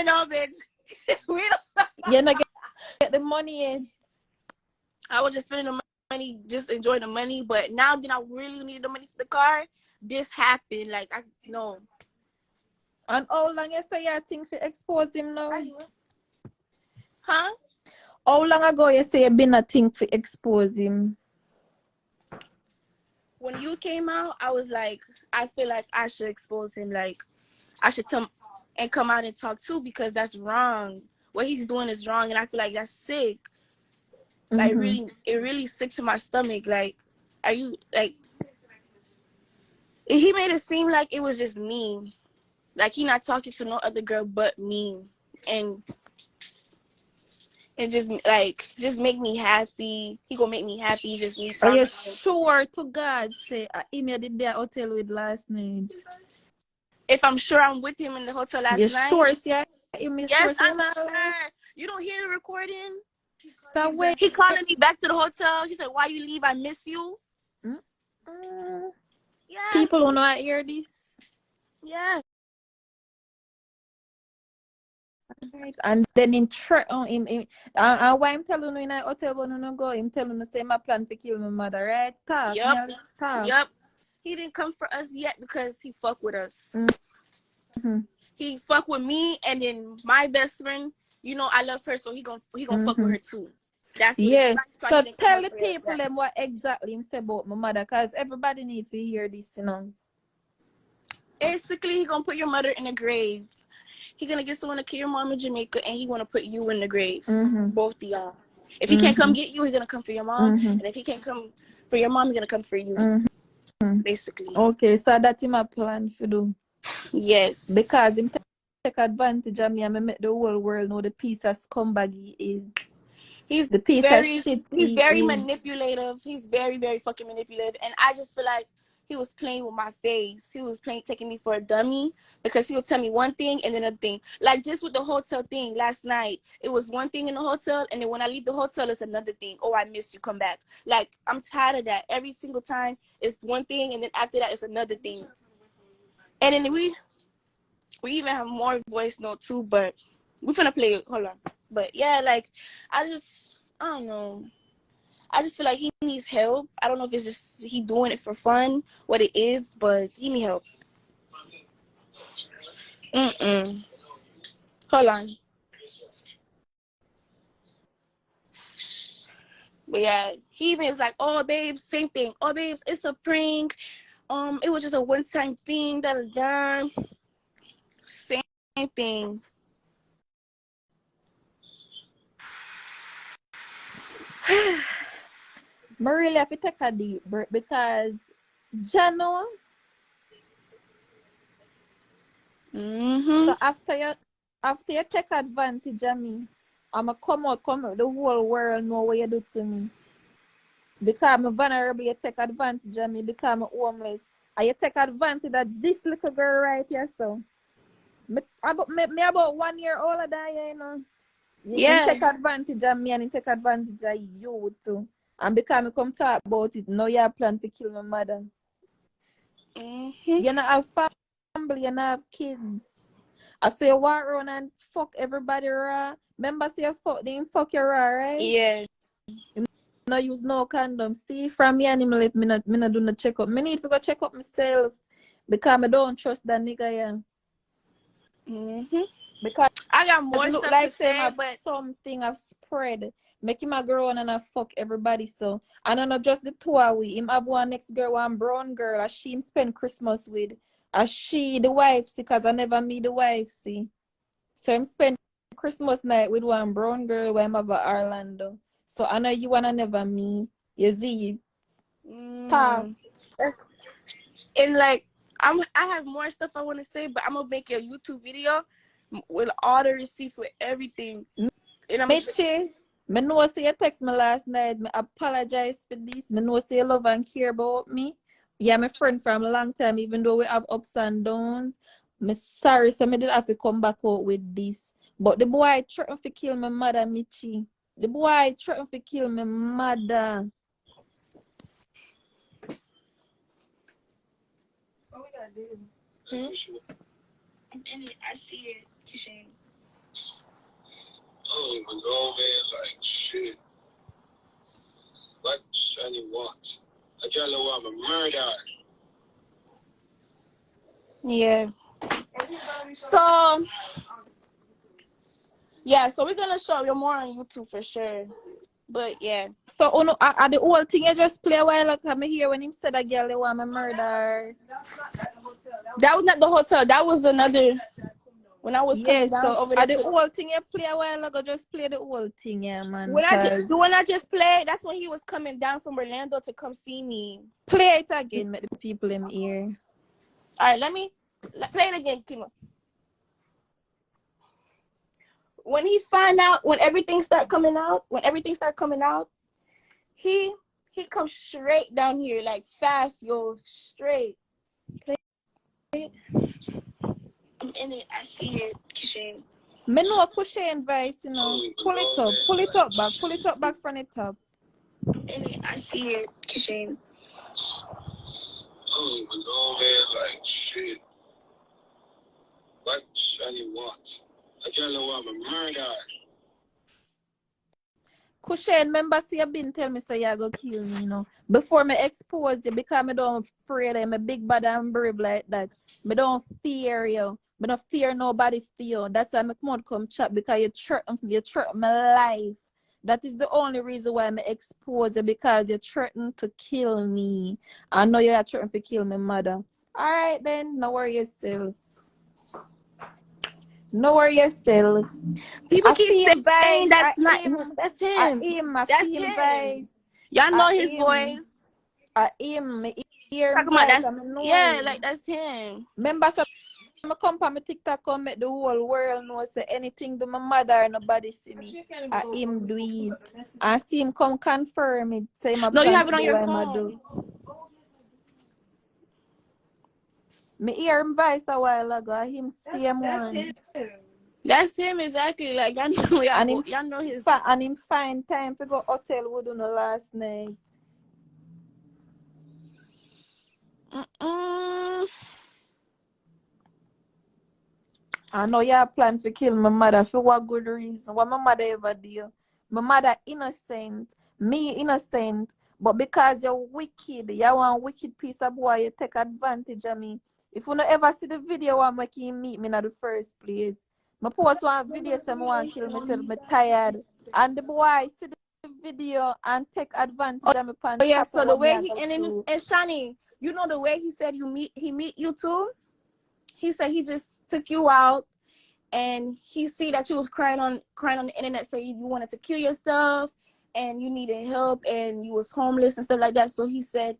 even know, bitch. We don't. You're not get the money in. I was just spending the money, just enjoy the money. But now that I really needed the money for the car, this happened. Like, I know. And how long you say you think to expose him now? Huh? How long ago you say you been a think to expose him? When you came out, I was like, I feel like I should expose him. Like, I should come out and talk too, because that's wrong. What he's doing is wrong, and I feel like that's sick. Like, it really sick to my stomach. Like, are you like? He made it seem like it was just me. Like, he not talking to no other girl but me, and just make me happy. He gonna make me happy. Just me Are talking. you sure to God say I emailed the day hotel with last night? If I'm sure I'm with him in the hotel last night. Sure, yeah. Yes, I'm sure. You don't hear the recording? Stop wait. He calling me back to the hotel. He said, "Why you leave? I miss you." Yeah. People who not hear this. Yeah. Right. And then in him and why I'm telling you in a hotel when you go, him telling you say my plan to kill my mother, right? Talk. Yep. Talk. Yep. He didn't come for us yet because he fuck with us. He fuck with me, and then my best friend, you know, I love her, so he gonna fuck with her too. That's yeah. So like, tell the people them what exactly him say about my mother, cause everybody need to hear this, you know. Basically, he gonna put your mother in the grave. He gonna get someone to kill your mom in Jamaica, and he wanna put you in the grave. Both of y'all. If he can't come get you, he's gonna come for your mom, and if he can't come for your mom, he's gonna come for you. Basically. Okay, so that's my plan for do. Yes. Because him take advantage of me and me make the whole world know the piece of scumbag he is. He's the piece of shit. He's very manipulative. He's very, very fucking manipulative. And I just feel like he was playing with my face. He was taking me for a dummy, because he would tell me one thing and then another thing. Like, just with the hotel thing last night, it was one thing in the hotel, and then when I leave the hotel, it's another thing. Oh, I miss you, come back. Like, I'm tired of that. Every single time it's one thing, and then after that it's another thing. And then we even have more voice note too, but we're gonna play it. Hold on. But yeah, like, I don't know. I just feel like he needs help. I don't know if it's just he doing it for fun, what it is, but he need help. Hold on. But yeah, he even is like, "Oh, babes, same thing. Oh, babes, it's a prank. It was just a one-time thing that I done. Same thing." But really have to take a deep breath, because Jano. So after you take advantage of me, I'ma come out, the whole world know what you do to me. Because I'm vulnerable, you take advantage of me because I'm homeless. And you take advantage of this little girl right here, so. Me about 1 year older than you, you know. You take advantage of me and you take advantage of you too. And because I come talk about it, now you plan to kill my mother. You not have family, you not have kids. I say you walk around and fuck everybody raw. Remember say you fuck you raw, right? Yeah. You no use no condom. See, from me and him left, me not do no check up. Me need to go check up myself, because I don't trust that nigga, yeah. Because I got more look stuff like to say, but something have spread. Make him a girl and I fuck everybody, so. And I not just the two of we. Him have one next girl, one brown girl, as she him spend Christmas with. As she the wife, see, because I never meet the wife, see. So him spend Christmas night with one brown girl when I'm over Orlando. So I know you wanna never meet. You see it. Talk. And like, I have more stuff I want to say, but I'm gonna make a YouTube video with all the receipts, with everything. And I'm Mitchie, I know say you text me last night. I apologize for this. I know say you love and care about me. Yeah, my friend from a long time, even though we have ups and downs. I'm sorry, so I did have to come back out with this. But the boy threatened to kill my mother, Michi. The boy threatened to kill my mother. What we gotta do? I'm in it. I see it, Shane. don't even know, man. Like, shit. What Shanii wants? I tell her I'm a murderer. Yeah. So yeah, so we're gonna show you more on YouTube for sure. But yeah. So the whole thing you just play a while ago. I'm here when him said a girl they want me murder. That was not the hotel. That was another when I was coming down So over there. the whole thing you play a while ago, just play the whole thing, yeah, man. When I just played, that's when he was coming down from Orlando to come see me. Play it again, make the people in here. Alright, play it again, Kimo. When he find out, when everything start coming out, he comes straight down here, like fast, yo, straight. Play it. I'm in it. I see it, Shane. Me know Kushane voice, you know. Pull it up back from the top. In it. I see it, Shane. I don't even know, man. Like, shit. What Shanii wants? I tell her I'm a murderer. Kushane, remember, see, you been tell me, say, you go kill me, you know. Before me expose you, because me don't afraid I'm a big bad and brave like that. Me don't fear you. Me don't fear nobody for you. That's why I come come chat, because you threaten my life. That is the only reason why I expose you, because you threaten to kill me. I know you are threatening to kill my mother. Alright then, no worry yourself. No worry yourself. People keep saying that's not him. That's him. That's him. Voice. Y'all know his voice. Me hear him Talking about voice. that. Yeah, like that's him. Remember, so I come on my TikTok and make the whole world know say anything to my mother and nobody see me. Him do it. I see him come confirm it. Say my No, you have it on your phone. Me hear him voice a while ago. Him same one. That's him exactly. Like I know y'all know his. And him find time to go hotel with him last night. I know you plan to kill my mother for what good reason? What my mother ever do? My mother innocent, me innocent, but because you're wicked, you want wicked piece of boy, you take advantage of me. If you don't ever see the video I'm making meet me in the first place. My post one video say I want to kill myself, I'm tired. And the boy see the video and take advantage of me. Oh yeah, so the way and Shanii, you know the way he said he meet you too? He said he just took you out and he see that you was crying on the internet, so you wanted to kill yourself and you needed help and you was homeless and stuff like that. So he said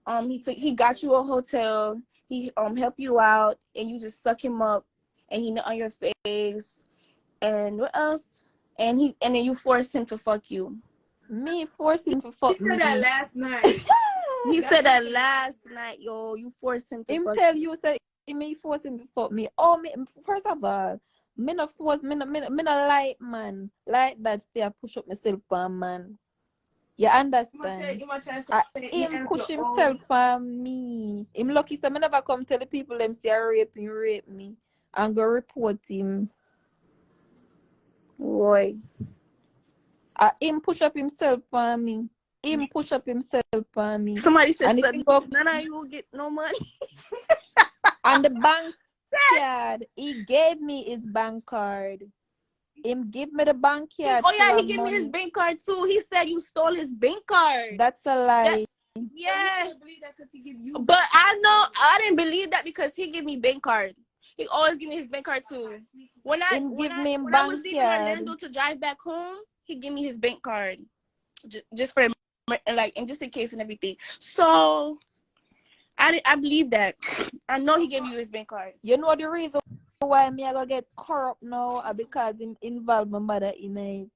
he got you a hotel, he helped you out and you just suck him up and he nut on your face and what else? And then you forced him to fuck you. Me forced him to fuck me. He said that last night. He said that last night, yo. You forced him to fuck tell you say me force him to fuck me. Oh, me first of all, me no force me no like man like that. Fear push up myself on man. You understand? Him push himself on me. Him lucky so me never come tell the people them say rape me and go report him. Boy. Him push up himself on me. Him push up himself on me. Somebody said none of you will get no money. And the bank card, he gave me his bank card. Him give me the bank card. Oh yeah, he gave me his bank card too. He said you stole his bank card. That's a lie. Yeah. But I didn't believe that because he gave me bank card. He always give me his bank card too. When I was leaving Orlando to drive back home, he gave me his bank card. Just for like and just in case and everything. So I believe that. I know he gave you his bank card. You know the reason why me I go get corrupt now because him involve my mother in it.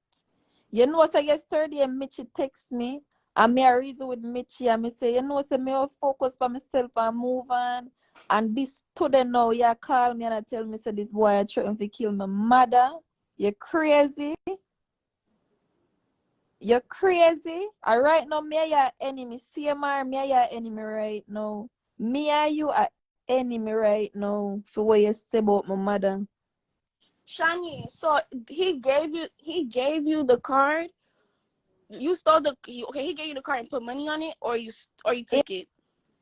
You know, so yesterday Mitchie text me and me a reason with Mitchie and me say, you know, so me will focus for myself and move on. And this today now you call me and I tell me say this boy trying to kill my mother. You crazy? You're crazy. And right now, me and your enemy. CMR, me and your enemy right now. Me and you are enemy right now for what you say about my mother. Shanii, so he gave you the card. You stole he gave you the card and put money on it, or you took it.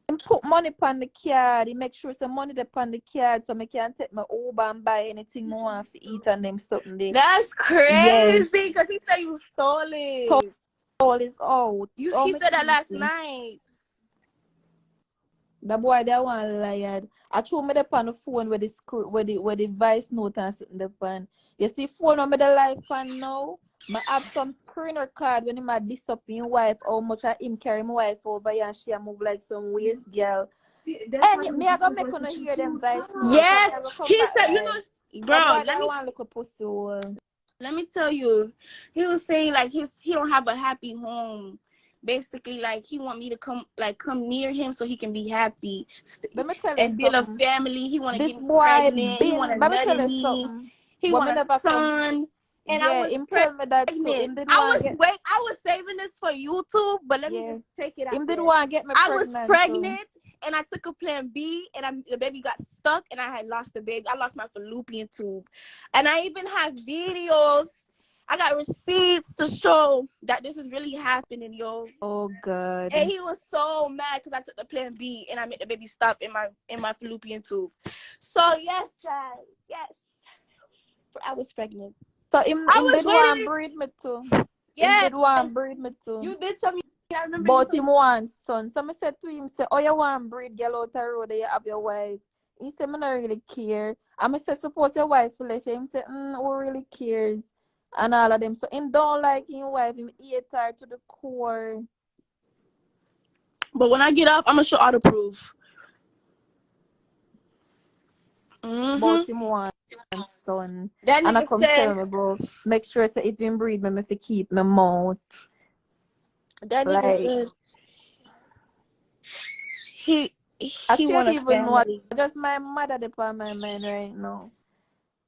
He put money upon the card. He make sure some money upon the card so I can take my Uber and buy anything I want to eat and them something there. That's Yes. crazy, because he said you stole it. All is out. He All said that last things. night. The boy that one lied. I threw me the on the phone with the screw with the voice note and something the pan. You see phone on me the live pan now. I have some screen record when him a diss up him wife, how much I him carry my wife over here and she a move like some waste girl. And me I gonna make her hear them voice note. Yes, he said, bro, let me tell you, he was saying like he don't have a happy home. Basically, like he want me to come near him so he can be happy. Let me tell and you build a something. family. He want to This get me boy pregnant. He been. want to Let me nut tell in you me. something. He Woman want a never come. son. And I Yeah, was him pregnant. tell me that too. Him didn't want to get. I was saving this for YouTube, but let me just take it out. Him didn't want to get me I pregnant. was pregnant, and I took a plan B, and the baby got stuck, and I had lost the baby. I lost my fallopian tube, and I even have videos. I got receipts to show that this is really happening, yo. Oh God. And he was so mad because I took the plan B and I made the baby stop in my fallopian tube. So yes, guys, yes, I was pregnant. So him did want to breed me too. Yeah, him did want to breed me too. You did tell me. I remember. But him wants son. So I said to him, say, "Oh, you want to breed girl out the road? You have your wife." He said, "I don't really care." I said, "Suppose your wife left him." He said, "Who really cares?" And all of them. So him don't like his wife. Him hate her to the core. But when I get up, I'm gonna show all the proof. But him wants son. That nigga and I come tell me, bro, make sure to if him breed me, if he keep my mouth. That nigga said he want a family. Just my mother upon my mind right now.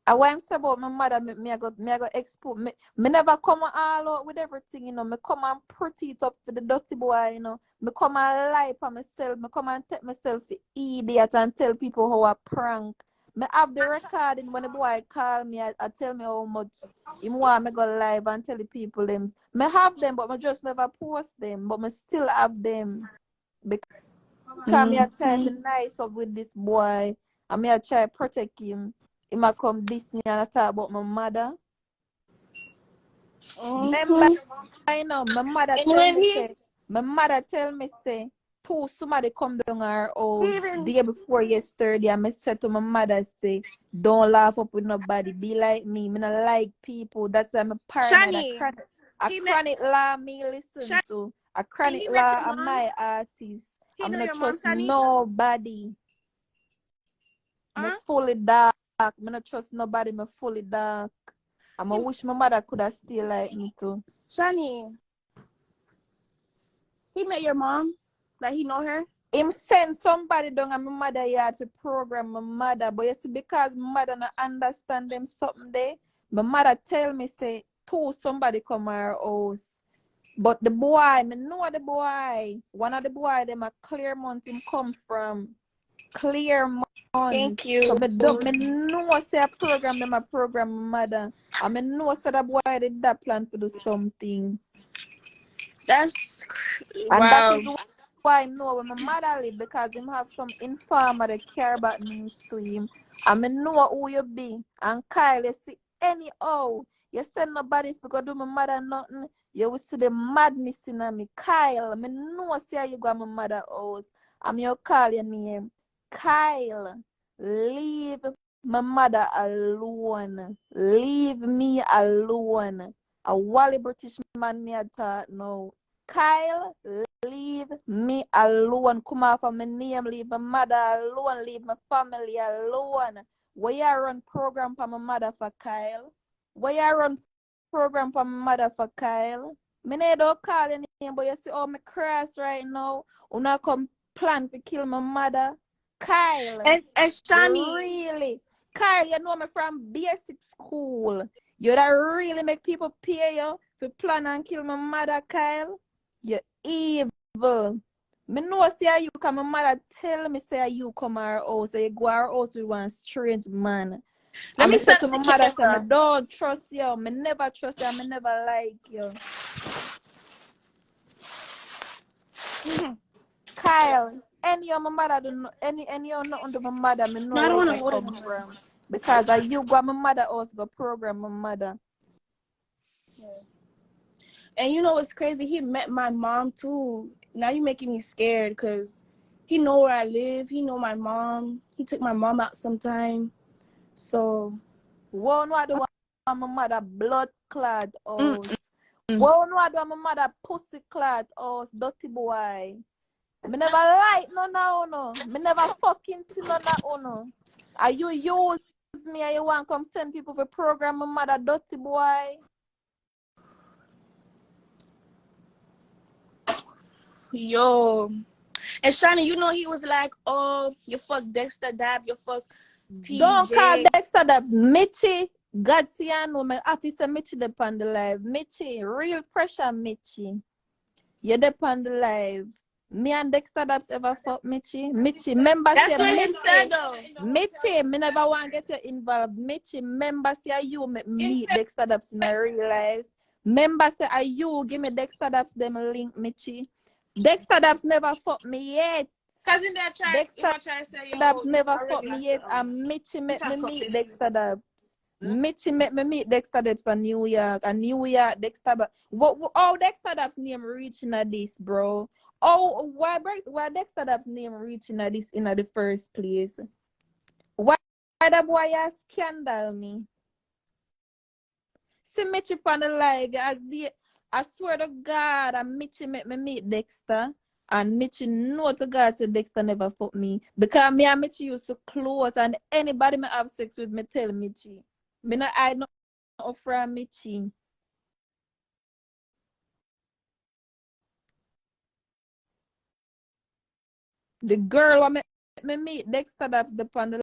And what I'm saying about my mother, me I go expose me never come all out with everything, me come and pretty it up for the dirty boy, me come and lie for myself, me come and take myself for idiot and tell people how I prank. Me have the recording when the boy call me, I tell me how much him want me go live and tell the people them. Me have them, but me just never post them, but me still have them. Because me I try to be nice up with this boy, and me I try to protect him. He might come this me and I talk about my mother. Remember, I know my mother tell me say, somebody come down our house the day before yesterday, and I said to my mother, say, don't laugh up with nobody, be like me. Me not like people. That's why I'm a paranoid. A chronic law me listen to. A chronic law of my artist. I'm not trust nobody. I'm fully dark. I don't trust nobody. I'm fully dark. I wish my mother could have still like me too. Shanii, he met your mom? Like he know her? Him send somebody down at my mother yard to program my mother. But you see, because my mother not understand them something there, my mother tell me say, somebody come our house. But the boy, me know the boy. One of the boy, them a Claremont him come from. Claremont. Thank you. So me know say a program them a program my mother. I know say that boy did that plan to do something. That's and that is why I know where my mother live, because him have some informer that care about news to him. And I know who you be. And Kyle, you see anyhow, you send nobody if you go do my mother nothing, you will see the madness in me. Kyle, I know say you go to my mother house. I'm your call your name. Kyle, leave my mother alone. Leave me alone. A Wally British man me at thought now. Kyle, leave me alone. Come off of my name. Leave my mother alone. Leave my family alone. Why you run program for my mother for Kyle? Why you run program for my mother for Kyle? Me don't call your name, but you see how me cross right now. Una come plan to kill my mother. Kyle. And Shanii. Really? Kyle, you know me from basic school. You that really make people pay you to plan and kill my mother, Kyle? You're evil. Me know say you come, my mother tell me say you come our house, so you go our house with one strange man. Let me say set to up my the mother, say, me camera. don't trust you. Me never trust you. Me never like you. Kyle, any of my mother do not, any of not under my mother, me No, know I don't where want you to hold it come no more. from. Because I you got my mother house go program my mother. And you know what's crazy? He met my mom too. Now you're making me scared because he know where I live. He know my mom. He took my mom out sometime. So, One what do my mother blood clad mm, house. One what do my mother pussy clad house, dirty boy. Me never like no. Me never fucking see none of no. Are you use me and you want come send people for program my mother dirty boy? yo. And Shanii, you know he was like, oh, you fuck Dexter Dab, you fuck Don't call TJ. Dexter that Mitchie. God see I know me happy say Mitchie depend the live. Mitchie, real pressure Mitchie. You depend the live. Me and Dexter Dabs ever fuck Mitchie? Mitchie, member say That's what him said though. Mitchie, me never want to get you involved. Mitchie, member say you meet Dexter Dabs in a real life. Member say you give me Dexter Dabs them link Mitchie. Dexter Dabs never fuck me yet. Cousin that try, Dexter try to say, yo, Dabs never already fuck me yet. And Mitchie make me fuck meet this Dexter Dabs. Mitchie make me meet Dexter Dabs in New York. And New York, Dexter Dabs. How Dexter Dabs name reaching at this, bro? Oh, why Dexter Dabs name reaching at this in the first place? Why that boy a scandal me? See Mitchie on the live as the I swear to God, and Mitchie make me meet Dexter. And Mitchie know to God say Dexter never fuck me. Because me and Mitchie used to close and anybody me have sex with me tell Mitchie. Me not I not from Mitchie. The girl I me meet Dexter that's the on the